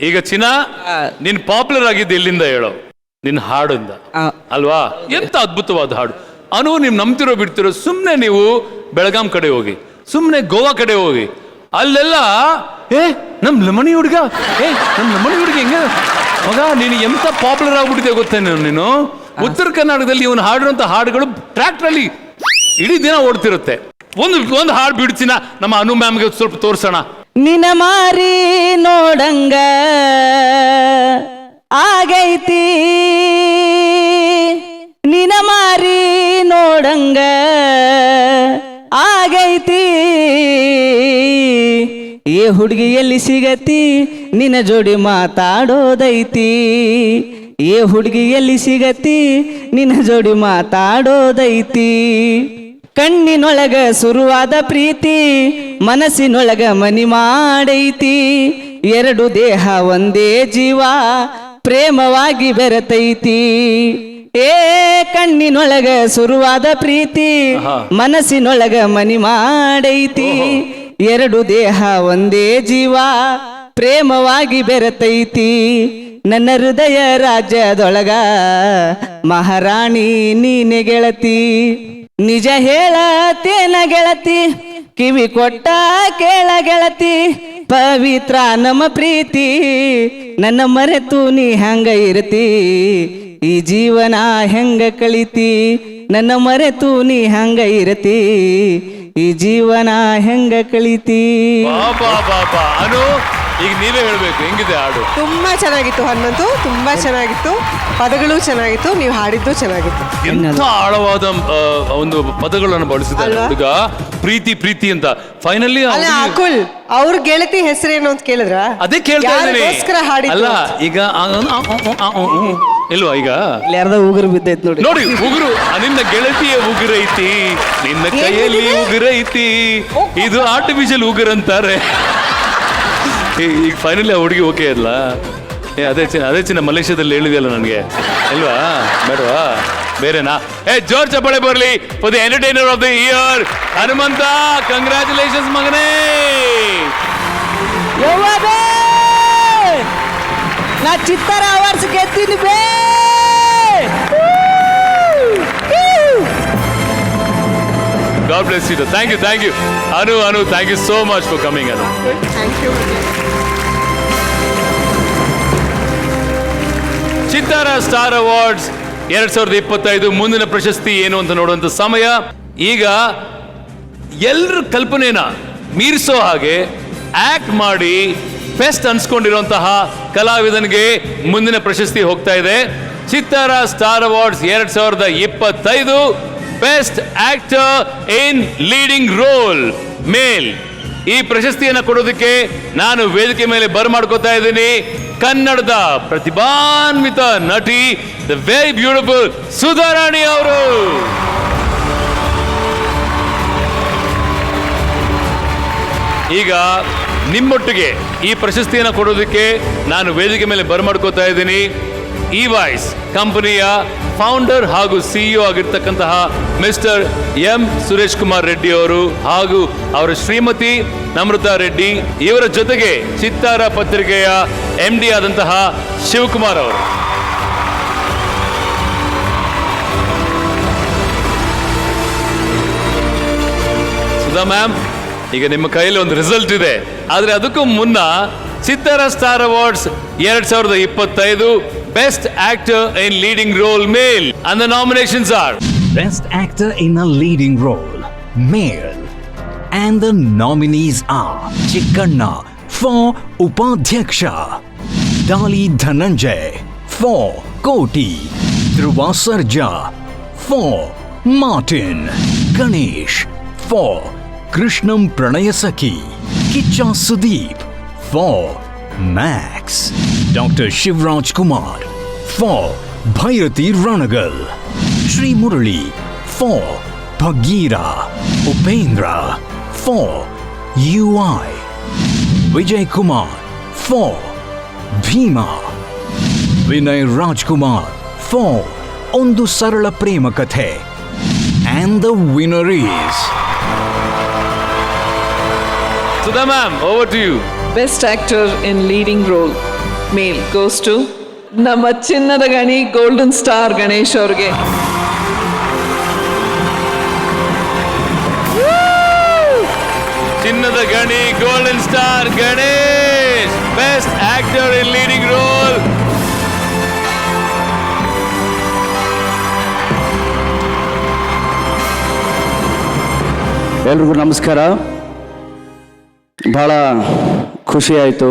ಈಗ ಚಿನ್ನ ನೀನ್ ಪಾಪ್ಯುಲರ್ ಆಗಿದ್ದು ಎಲ್ಲಿಂದ ಹೇಳೋ? ನಿನ್ನ ಹಾಡಿಂದ ಅಲ್ವಾ? ಎಂತ ಅದ್ಭುತವಾದ ಹಾಡು. ಅನು ನೀವು ನಂಬ್ತಿರೋ ಬಿಡ್ತಿರೋ, ಸುಮ್ಮನೆ ನೀವು ಬೆಳಗಾಂ ಕಡೆ ಹೋಗಿ, ಸುಮ್ಮನೆ ಗೋವಾ ಕಡೆ ಹೋಗಿ, ಅಲ್ಲೆಲ್ಲ ನಮ್ ಲಮಣಿ ಹುಡುಗ, ನಮ್ ಲಮಣಿ ಹುಡುಗ ಹೆಂಗ ಮಗ, ನೀನು ಎಂತ ಪಾಪ್ಯುಲರ್ ಆಗ್ಬಿಟ್ಟಿದೆ ಗೊತ್ತೇನು ನೀನು? ಉತ್ತರ ಕರ್ನಾಟಕದಲ್ಲಿ ಇವನು ಹಾಡಿರುವಂತ ಹಾಡುಗಳು ಟ್ರ್ಯಾಕ್ಟರ್ ಅಲ್ಲಿ ಇಡೀ ದಿನ ಓಡ್ತಿರುತ್ತೆ. ಒಂದು ಹಾಡು ಬಿಡ್ತೀನ ನಮ್ಮ ಅನು ಮ್ಯಾಮ್ಗೆ ಸ್ವಲ್ಪ ತೋರ್ಸೋಣ. ನಿನ ಮಾರಿ ನೋಡಂಗ ಆಗೈತಿ, ನಿನ ಮಾರಿ ನೋಡಂಗ ಆಗೈತಿ, ಏ ಹುಡುಗಿ ಎಲ್ಲಿ ಸಿಗತಿ, ನಿನ್ನ ಜೋಡಿ ಮಾತಾಡೋದೈತಿ, ಏ ಹುಡುಗಿ ಎಲ್ಲಿ ಸಿಗತಿ, ನಿನ್ನ ಜೋಡಿ ಮಾತಾಡೋದೈತಿ. ಕಣ್ಣಿನೊಳಗ ಶುರುವಾದ ಪ್ರೀತಿ, ಮನಸ್ಸಿನೊಳಗ ಮನಿ ಮಾಡೈತಿ, ಎರಡು ದೇಹ ಒಂದೇ ಜೀವ ಪ್ರೇಮವಾಗಿ ಬೆರೆತೈತಿ. ಏ ಕಣ್ಣಿನೊಳಗ ಶುರುವಾದ ಪ್ರೀತಿ, ಮನಸ್ಸಿನೊಳಗ ಮನಿ ಮಾಡೈತಿ, ಎರಡು ದೇಹ ಒಂದೇ ಜೀವ ಪ್ರೇಮವಾಗಿ ಬೆರೆತೈತಿ. ನನ್ನ ಹೃದಯ ರಾಜ್ಯದೊಳಗ ಮಹಾರಾಣಿ ನೀನೆ ಗೆಳತಿ, ನಿಜ ಹೇಳತೇನ ಗೆಳತಿ, ಕಿವಿ ಕೊಟ್ಟ ಕೇಳ ಗೆಳತಿ, ಪವಿತ್ರ ನಮ್ಮ ಪ್ರೀತಿ, ನನ್ನ ಮರೆತು ನೀ ಹಂಗ ಇರ್ತಿ, ಈ ಜೀವನ ಹೆಂಗ ಕಳಿತಿ, ನನ್ನ ಮರೆತು ನೀ ಹಂಗ ಇರ್ತಿ, ಈ ಜೀವನ ಹೆಂಗ ಕಳಿತಿ. ಅನು ಈಗ ನೀವೇ ಹೇಳ್ಬೇಕು, ಹೆಂಗಿದೆ ಹಾಡು? ತುಂಬಾ ಚೆನ್ನಾಗಿತ್ತು ಹನುಮಂತು, ತುಂಬಾ ಚೆನ್ನಾಗಿತ್ತು, ಪದಗಳು ಚೆನ್ನಾಗಿತ್ತು, ನೀವು ಹಾಡಿದ್ದು ಚೆನ್ನಾಗಿತ್ತು. ಎಂತ ಆಳವಾದ ಒಂದು ಪದಗಳನ್ನು ಬಳಸಿದ್ದಾರೆ ಹುಡುಗ. ಪ್ರೀತಿ ಪ್ರೀತಿ ಅಂತ ಫೈನಲಿ ಅಕುಲ್ ಅವ್ರ ಗೆಳತಿ ಹೆಸರೇನು ಅಂತ ಕೇಳಿದ್ರ? ಅದೇ ಕೇಳ್ತಾ ಇದ್ದೀನಿ. ಅಲ್ಲ ಈಗ ಇಲ್ವಾ, ಈಗ ಯಾರ್ದ ಉಗುರು ಬಿದ್ದೈತಿ ನೋಡಿ, ನೋಡಿ ಉಗುರು, ನಿನ್ನ ಗೆಳತಿಯ ಉಗುರೈತಿ, ನಿನ್ನ ಕೈಯಲ್ಲಿ ಉಗುರೈತಿ, ಇದು ಆರ್ಟಿಫಿಷಿಯಲ್ ಉಗುರು ಅಂತಾರೆ. ಈಗ ಫೈನಲಿ ಆ ಹುಡುಗಿ ಓಕೆ ಅಲ್ಲ? ಅದೇ ಚಿನ್ನ ಮಲೇಷ್ಯಾದಲ್ಲಿ ಹೇಳಿದೆಯಲ್ಲ ನನಗೆ, ಅಲ್ವಾ? ಬೇಡವಾ? ಬೇರೆನಾ? ಜೋರ್ ಚಪ್ಪಾಳೆ ಬರಲಿ for the entertainer of the year Hanumantha. Congratulations ಮಗನೇ. ನಾ ಚಿತ್ತರ ಅವಾರ್ಡ್ಸ್ ಗೆದ್ದೀನಿ ಬೇ. God bless you. Thank you. Anu, thank you so much for coming, Anu. Thank you. ಚಿತ್ತಾರ ಸ್ಟಾರ್ ಅವಾರ್ಡ್ಸ್ 2025 ಮುಂದಿನ ಪ್ರಶಸ್ತಿ ಏನು ಅಂತ ನೋಡುವಂತ ಸಮಯ. ಈಗ ಎಲ್ಲರ ಕಲ್ಪನೆನ ಮೀರಿಸೋ ಹಾಗೆ ಆಕ್ಟ್ ಮಾಡಿ ಬೆಸ್ಟ್ ಅನ್ಸ್ಕೊಂಡಿರುವಂತಹ ಕಲಾವಿದನಿಗೆ ಮುಂದಿನ ಪ್ರಶಸ್ತಿ ಹೋಗ್ತಾ ಇದೆ. Chittara star awards 2025 best actor in leading role male. ಈ ಪ್ರಶಸ್ತಿಯನ್ನು ಕೊಡೋದಕ್ಕೆ ನಾನು ವೇದಿಕೆ ಮೇಲೆ ಬರಮಾಡ್ಕೋತಾ ಇದ್ದೀನಿ ಕನ್ನಡದ ಪ್ರತಿಭಾನ್ವಿತ ನಟಿ, ದ ವೆರಿ ಬ್ಯೂಟಿಫುಲ್ ಸುಧಾರಾಣಿ ಅವರು. ಈಗ ನಿಮ್ಮೊಟ್ಟಿಗೆ ಈ ಪ್ರಶಸ್ತಿಯನ್ನು ಕೊಡೋದಕ್ಕೆ ನಾನು ವೇದಿಕೆ ಮೇಲೆ ಬರಮಾಡ್ಕೋತಾ ಇದ್ದೀನಿ ಇ ವಾಯ್ಸ್ ಕಂಪನಿಯ ಫೌಂಡರ್ ಹಾಗೂ ಸಿಇಒ ಆಗಿರ್ತಕ್ಕಂತಹ ಮಿಸ್ಟರ್ ಎಂ ಸುರೇಶ್ ಕುಮಾರ್ ರೆಡ್ಡಿ ಅವರು ಹಾಗೂ ಅವರ ಶ್ರೀಮತಿ ನಮ್ರತಾ ರೆಡ್ಡಿ, ಇವರ ಜೊತೆಗೆ ಚಿತ್ತಾರ ಪತ್ರಿಕೆಯ MD ಆದಂತಹ ಶಿವಕುಮಾರ್ ಅವರು. ಸುಧಾ ಮ್ಯಾಮ್, ಈಗ ನಿಮ್ಮ ಕೈಯಲ್ಲಿ ಒಂದು ರಿಸಲ್ಟ್ ಇದೆ, ಆದ್ರೆ ಅದಕ್ಕೂ ಮುನ್ನ ಚಿತ್ತಾರ star awards 2025 Best Actor in Leading Role Male and the nominations are Best Actor in a Leading Role Male and the nominees are Chikkanna for Upadhyaksha, Dali Dhananjay for Koti, Dhruva Sarja for Martin, Ganesh for Krishnam Pranayasaki, Kicha Sudeep for Max, Dr. Shivraj Kumar for Bhairati Ranagal, Sri Murali for Bhagira, Upendra for UI, Vijay Kumar for Bhima, Vinay Rajkumar for Ondu Sarala Prema Kathe, and the winner is Sudha ma'am, over to you. Best Actor in Leading Role male goes to ನಮ್ಮ ಚಿನ್ನದ ಗಣಿ golden star Ganesh ಅವ್ರಿಗೆ. ಚಿನ್ನದ ಗಣಿ golden star Ganesh, best actor in leading role. ಎಲ್ರಿಗೂ ನಮಸ್ಕಾರ. ಭಾಳ ಖುಷಿ ಆಯಿತು.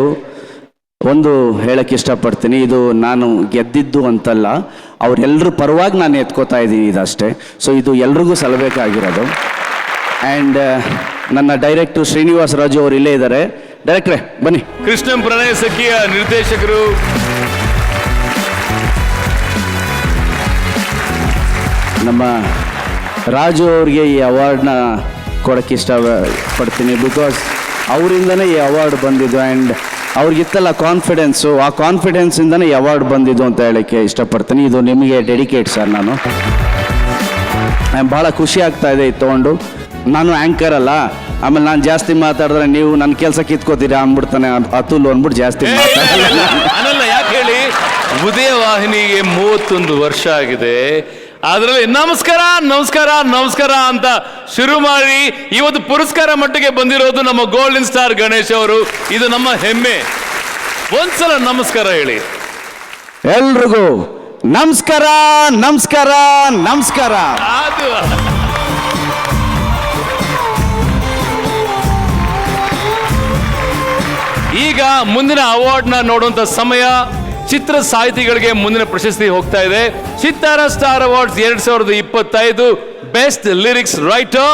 ಒಂದು ಹೇಳಕ್ಕೆ ಇಷ್ಟಪಡ್ತೀನಿ, ಇದು ನಾನು ಗೆದ್ದಿದ್ದು ಅಂತಲ್ಲ, ಅವರೆಲ್ಲರ ಪರವಾಗಿ ನಾನು ಎತ್ಕೋತಾ ಇದ್ದೀನಿ ಇದಷ್ಟೇ. ಸೊ ಇದು ಎಲ್ರಿಗೂ ಸಲ್ಲಬೇಕಾಗಿರೋದು. ಆ್ಯಂಡ್ ನನ್ನ ಡೈರೆಕ್ಟರ್ ಶ್ರೀನಿವಾಸ ರಾಜು ಅವರು ಇಲ್ಲೇ ಇದ್ದಾರೆ. ಡೈರೆಕ್ಟ್ರೇ ಬನ್ನಿ. ಕೃಷ್ಣಂ ಪ್ರಣಯ ಸಖಿಯ ನಿರ್ದೇಶಕರು ನಮ್ಮ ರಾಜು ಅವ್ರಿಗೆ ಈ ಅವಾರ್ಡ್ನ ಕೊಡೋಕ್ಕೆ ಇಷ್ಟಪಡ್ತೀನಿ. ಬಿಕಾಸ್ ಅವರಿಂದನೇ ಈ ಅವಾರ್ಡ್ ಬಂದಿದ್ದು. ಆ್ಯಂಡ್ ಅವ್ರಿಗಿತ್ತಲ್ಲ ಕಾನ್ಫಿಡೆನ್ಸು, ಆ ಕಾನ್ಫಿಡೆನ್ಸಿಂದನೇ ಈ ಅವಾರ್ಡ್ ಬಂದಿದ್ದು ಅಂತ ಹೇಳೋಕ್ಕೆ ಇಷ್ಟಪಡ್ತೀನಿ. ಇದು ನಿಮಗೆ ಡೆಡಿಕೇಟ್ ಸರ್. ನಾನು ಭಾಳ ಖುಷಿ ಆಗ್ತಾ ಇದೆ ಇದು ತೊಗೊಂಡು. ನಾನು ಆ್ಯಂಕರ್ ಅಲ್ಲ, ಆಮೇಲೆ ನಾನು ಜಾಸ್ತಿ ಮಾತಾಡಿದ್ರೆ ನೀವು ನನ್ನ ಕೆಲಸ ಕಿತ್ಕೋತೀರಾ ಅಂದ್ಬಿಡ್ತಾನೆ ಅತುಲ್ ಅಂದ್ಬಿಟ್ಟು ಜಾಸ್ತಿ ಮಾತಾಡಲ್ಲ. ಅನ್ನಲ್ಲ. ಯಾಕೆ ಹೇಳಿ, ಉದಯ ವಾಹಿನಿಗೆ 31 ವರ್ಷ ಆಗಿದೆ. ಅದರಲ್ಲಿ ನಮಸ್ಕಾರ ನಮಸ್ಕಾರ ನಮಸ್ಕಾರ ಅಂತ ಶುರು ಮಾಡಿ ಇವತ್ತು ಪುರಸ್ಕಾರ ಮಟ್ಟಿಗೆ ಬಂದಿರೋದು ನಮ್ಮ ಗೋಲ್ಡನ್ ಸ್ಟಾರ್ ಗಣೇಶ್ ಅವರು. ಇದು ನಮ್ಮ ಹೆಮ್ಮೆ. ಒಂದ್ಸಲ ನಮಸ್ಕಾರ ಹೇಳಿ ಎಲ್ರಿಗೂ. ನಮಸ್ಕಾರ ನಮಸ್ಕಾರ ನಮಸ್ಕಾರ. ಅದು ಈಗ ಮುಂದಿನ ಅವಾರ್ಡ್ನ ನೋಡುವಂತ ಸಮಯ. ಚಿತ್ರ ಸಾಹಿತಿಗಳಿಗೆ ಮುಂದಿನ ಪ್ರಶಸ್ತಿ ಹೋಗ್ತಾ ಇದೆ. Chittara star awards 2025 best lyrics writer.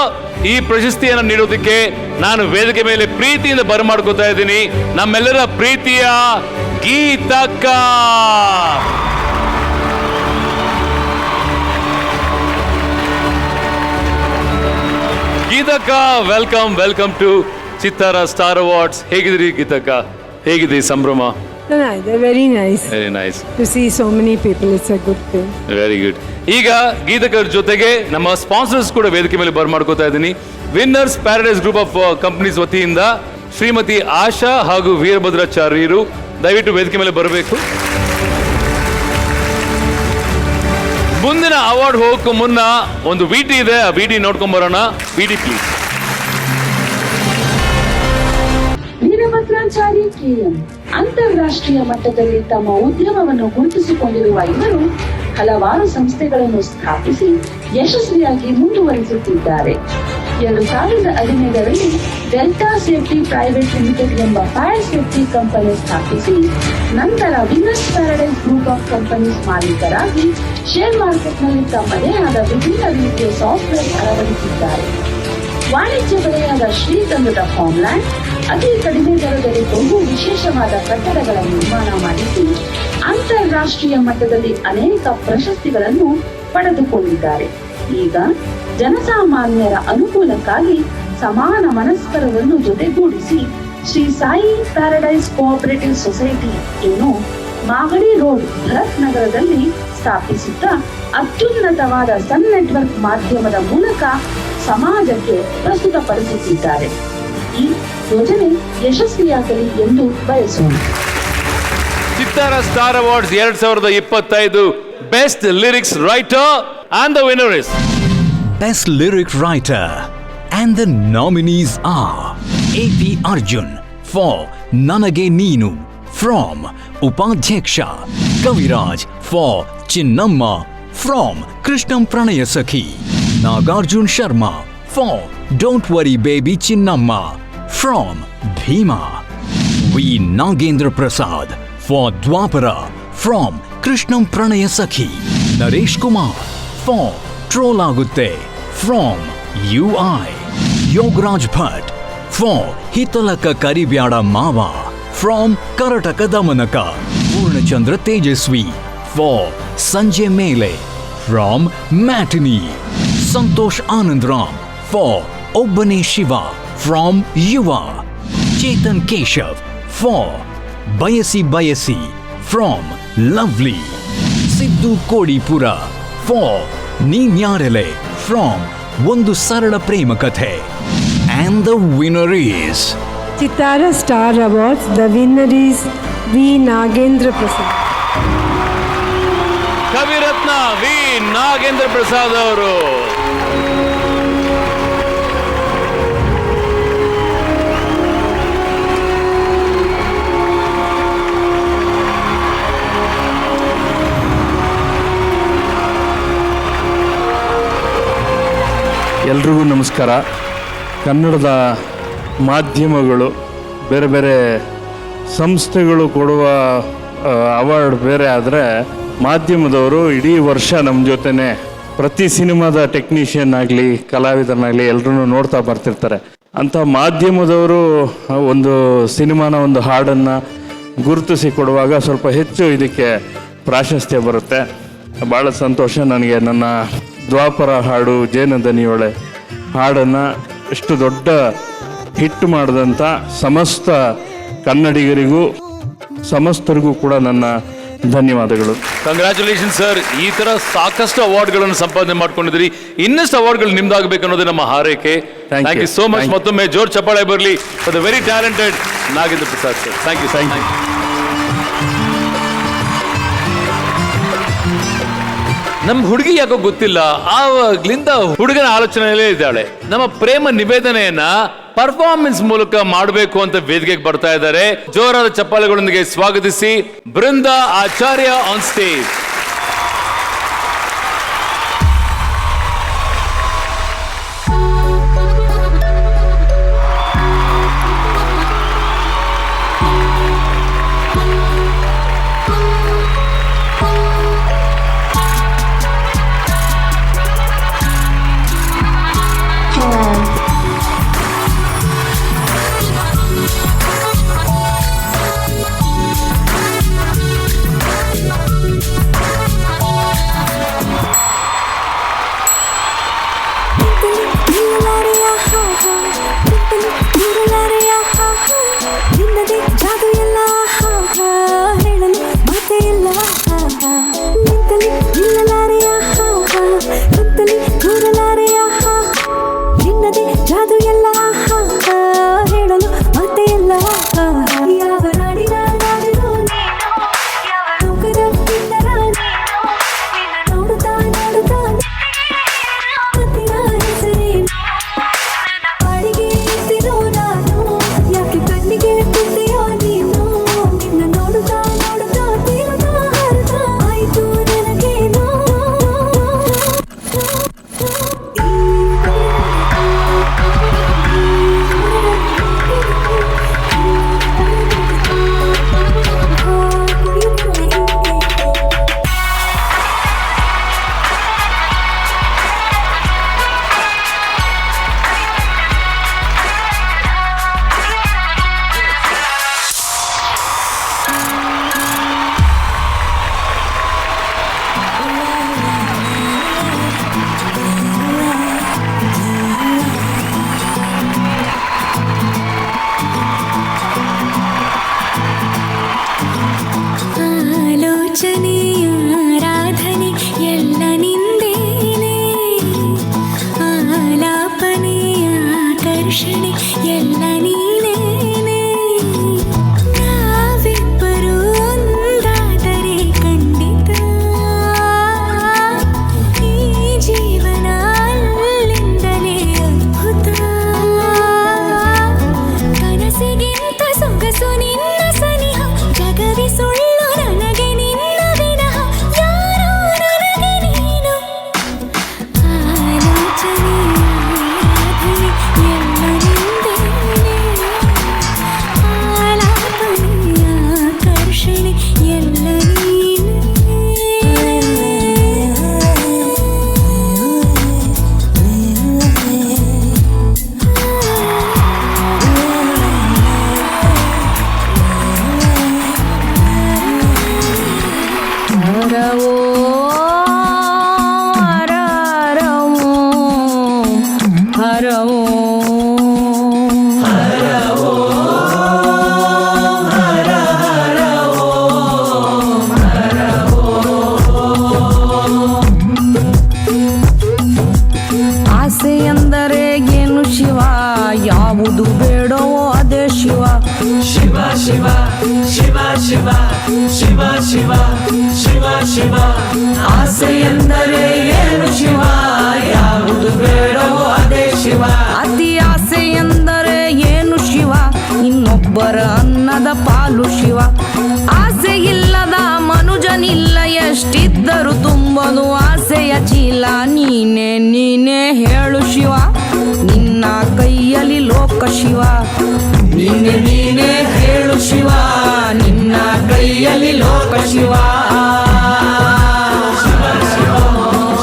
ಈ ಪ್ರಶಸ್ತಿಯನ್ನು ನೀಡೋದಕ್ಕೆ ನಾನು ವೇದಿಕೆ ಮೇಲೆ ಪ್ರೀತಿಯಿಂದ ಬರಮಾಡ್ಕೋತಾ ಇದ್ದೀನಿ ನಮ್ಮೆಲ್ಲರ ಪ್ರೀತಿಯ ಗೀತಕ್ಕ. ಗೀತಕ್ಕ, ವೆಲ್ಕಮ್ ವೆಲ್ಕಮ್ ಟು ಚಿತ್ತಾರ ಸ್ಟಾರ್ ಅವಾರ್ಡ್ಸ್. ಹೇಗಿದ್ರಿ ಗೀತಕ್ಕ? ಹೇಗಿದೆ ಸಂಭ್ರಮ? Very nice. Very nice To see so many people, it's a good thing. Very good. ಈಗ ಗೀತಕರ ಜೊತೆಗೆ ನಮ್ಮ ಸ್ಪಾನ್ಸರ್ಸ್ ಕೂಡ ವೇದಿಕೆ ಮೇಲೆ ಬರ್ಮಾಡ್ಕೋತಾ ಇದ್ದೀನಿ. Winners paradise group of companies ವತಿಯಿಂದ ಶ್ರೀಮತಿ ಆಶಾ ಹಾಗೂ ವೀರಭದ್ರಾಚಾರ್ಯರು ದಯವಿಟ್ಟು ವೇದಿಕೆ ಮೇಲೆ ಬರಬೇಕು. ಮುಂದಿನ ಅವಾರ್ಡ್ ಹೋಗೋಕ್ಕೂ ಮುನ್ನ ಒಂದು ವಿಟಿ ಇದೆ, ಆ ವಿಟಿ ನೋಡ್ಕೊಂಡ್ ಬರೋಣ. VT please. ವೀರಭದ್ರಾಚಾರ್ಯ ಕೆಎಂ ಅಂತಾರಾಷ್ಟ್ರೀಯ ಮಟ್ಟದಲ್ಲಿ ತಮ್ಮ ಉದ್ಯಮವನ್ನು ಗುರುತಿಸಿಕೊಂಡಿರುವ ಇವರು ಹಲವಾರು ಸಂಸ್ಥೆಗಳನ್ನು ಸ್ಥಾಪಿಸಿ ಯಶಸ್ವಿಯಾಗಿ ಮುಂದುವರಿಸುತ್ತಿದ್ದಾರೆ. 2015ರಲ್ಲಿ ಡೆಲ್ಟಾ ಸೇಫ್ಟಿ ಪ್ರೈವೇಟ್ ಲಿಮಿಟೆಡ್ ಎಂಬ ಫೈರ್ ಸೇಫ್ಟಿ ಕಂಪನಿ ಸ್ಥಾಪಿಸಿ ನಂತರ winners paradise group of companies ಮಾಲೀಕರಾಗಿ ಶೇರ್ ಮಾರ್ಕೆಟ್ನಲ್ಲಿ ತಮ್ಮದೇ ಆದ ವಿಭಿನ್ನ ರೀತಿಯ ಸಾಫ್ಟ್ವೇರ್ ಅಳವಡಿಸಿದ್ದಾರೆ. ವಾಣಿಜ್ಯ ವಲಯದ ಶ್ರೀಗಂಧದ ಫಾರ್ಮ್ಲ್ಯಾಂಡ್ ಅತಿ ಕಡಿಮೆ ದರದಲ್ಲಿ ಬಹು ವಿಶೇಷವಾದ ಕಟ್ಟಡಗಳ ನಿರ್ಮಾಣ ಮಾಡಿಸಿ ಅಂತಾರಾಷ್ಟ್ರೀಯ ಮಟ್ಟದಲ್ಲಿ ಅನೇಕ ಪ್ರಶಸ್ತಿಗಳನ್ನು ಪಡೆದುಕೊಂಡಿದ್ದಾರೆ. ಈಗ ಜನಸಾಮಾನ್ಯರ ಅನುಕೂಲಕ್ಕಾಗಿ ಸಮಾನ ಮನಸ್ಕರರನ್ನು ಜೊತೆಗೂಡಿಸಿ Shri Sai paradise cooperative society ಏನು ಮಾಗಡಿ ರೋಡ್, ಭರತ್ ನಗರದಲ್ಲಿ ಸ್ಥಾಪಿಸಿದ್ದ ಅತ್ಯುನ್ನತವಾದ ಸನ್ ನೆಟ್ವರ್ಕ್ ಮಾಧ್ಯಮದ ಮೂಲಕ ಸಮಾಜಕ್ಕೆ ಪ್ರಸ್ತುತಪಡಿಸುತ್ತಿದ್ದಾರೆ. ಈ ಯೋಜನೆ ಯಶಸ್ವಿಯಾಗಲಿ ಎಂದು ಬಯಸೋಣ. ಚಿತ್ತಾರ star awards 2025 best lyrics writer and the winner is Best Lyric Writer, and the nominees are AP Arjun for Nanage Neenu from Upadhyaksha, Kaviraj for Chinnamma from Krishnam Pranaya Sakhi, Nagarjun Sharma for Don't Worry Baby Chinnamma from Bhima, V. Nagendra Prasad for Dwapara from Krishnam Pranaya Sakhi, Naresh Kumar for Trollagutte from UI, Yograj Bhatt for Hitalaka Karibyada Mava from Karataka Damanaka, Purnachandra Tejaswi for Sanjay Mele from Matinee, Santosh Anandram for Obbane Shiva from Yuva, Chetan Keshav for Bayasi Bayasi from Lovely, Siddu Kodipura for Ninyarele from ಒಂದು ಸರಳ ಪ್ರೇಮ ಕಥೆ. And the winner is Chitara Star Awards. The winner is V Nagendra Prasad. Kaviratna V Nagendra Prasad ಅವರು. ಎಲ್ರಿಗೂ ನಮಸ್ಕಾರ. ಕನ್ನಡದ ಮಾಧ್ಯಮಗಳು ಬೇರೆ ಬೇರೆ ಸಂಸ್ಥೆಗಳು ಕೊಡುವ ಅವಾರ್ಡ್ ಬೇರೆ ಆದರೆ ಮಾಧ್ಯಮದವರು ಇಡೀ ವರ್ಷ ನಮ್ಮ ಜೊತೆನೇ ಪ್ರತಿ ಸಿನಿಮಾದ ಟೆಕ್ನಿಷಿಯನ್ ಆಗಲಿ ಕಲಾವಿದನಾಗಲಿ ಎಲ್ಲರೂ ನೋಡ್ತಾ ಬರ್ತಿರ್ತಾರೆ. ಅಂಥ ಮಾಧ್ಯಮದವರು ಒಂದು ಸಿನಿಮಾನ ಒಂದು ಹಾಡನ್ನು ಗುರುತಿಸಿ ಕೊಡುವಾಗ ಸ್ವಲ್ಪ ಹೆಚ್ಚು ಇದಕ್ಕೆ ಪ್ರಾಶಸ್ತ್ಯ ಬರುತ್ತೆ. ಭಾಳ ಸಂತೋಷ ನನಗೆ. ನನ್ನ ದ್ವಾಪರ ಹಾಡು ಜೇನದನಿಯೊಳೆ ಹಾಡನ್ನು ಇಷ್ಟು ದೊಡ್ಡ ಹಿಟ್ ಮಾಡಿದಂಥ ಸಮಸ್ತ ಕನ್ನಡಿಗರಿಗೂ ಸಮಸ್ತರಿಗೂ ಕೂಡ ನನ್ನ ಧನ್ಯವಾದಗಳು. Congratulation sir. ಈ ತರ ಸಾಕಷ್ಟು ಅವಾರ್ಡ್ಗಳನ್ನು ಸಂಪಾದನೆ ಮಾಡ್ಕೊಂಡಿದ್ರಿ. ಇನ್ನಷ್ಟು ಅವಾರ್ಡ್ಗಳು ನಿಮ್ದಾಗಬೇಕು ಅನ್ನೋದೇ ನಮ್ಮ ಹಾರೈಕೆ. Thank you so much. ಮತ್ತೊಮ್ಮೆ ಜೋರ್ ಚಪ್ಪಾಳೆ ಬರಲಿ for the very talented Nagendra Prasad sir. Thank you. ನಮ್ಮ ಹುಡುಗಿ ಯಾಕೋ ಗೊತ್ತಿಲ್ಲ, ಆವಾಗ್ಲಿಂದ ಹುಡುಗನ ಆಲೋಚನೆಯಲ್ಲೇ ಇದ್ದಾಳೆ. ನಮ್ಮ ಪ್ರೇಮ ನಿವೇದನೆಯನ್ನ ಪರ್ಫಾರ್ಮೆನ್ಸ್ ಮೂಲಕ ಮಾಡಬೇಕು ಅಂತ ವೇದಿಕೆಗೆ ಬರ್ತಾ ಇದ್ದಾರೆ. ಜೋರಾದ ಚಪ್ಪಾಳೆಗಳೊಂದಿಗೆ ಸ್ವಾಗತಿಸಿ ಬೃಂದಾ ಆಚಾರ್ಯ ಆನ್ ಸ್ಟೇಜ್. ಸೊಗಸು ನಿನ್ನ ಸನಿಹ ಜಗವಿ ಸುಳ್ಳು ನನಗೆ ನಿನ್ನ ಶಿವ ಶಿವ ಶಿವ ಶಿವ ಆಸೆ ಎಂದರೆ ಏನು ಶಿವ ಯಾವುದು ಬೇಡವೋ ಅದೇ ಶಿವ ಅತಿ ಆಸೆ ಎಂದರೆ ಏನು ಶಿವ ಇನ್ನೊಬ್ಬರ ಅನ್ನದ ಪಾಲು ಶಿವ ಆಸೆ ಇಲ್ಲದ ಮನುಜನಿಲ್ಲ ಎಷ್ಟಿದ್ದರೂ ತುಂಬನು ಆಸೆಯ ಚೀಲ ನೀನೇ ನೀನೇ ಹೇಳು ಶಿವ ನಿನ್ನ ಕೈಯಲ್ಲಿ ಲೋಕ ಶಿವ ನೀನೆ ನೀನೇ ಹೇಳು ಶಿವ ನಿನ್ನ ಕೈಯಲ್ಲಿ ಲೋಕ Shiva Shiva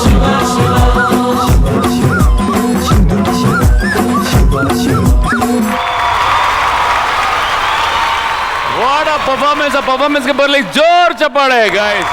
Shiva Shiva what a performance ಗೆ ಬರ್ಲಿಕ್ಕೆ ಜೋರ್ ಚಪ್ಪಾಳೆ ಗೈಸ್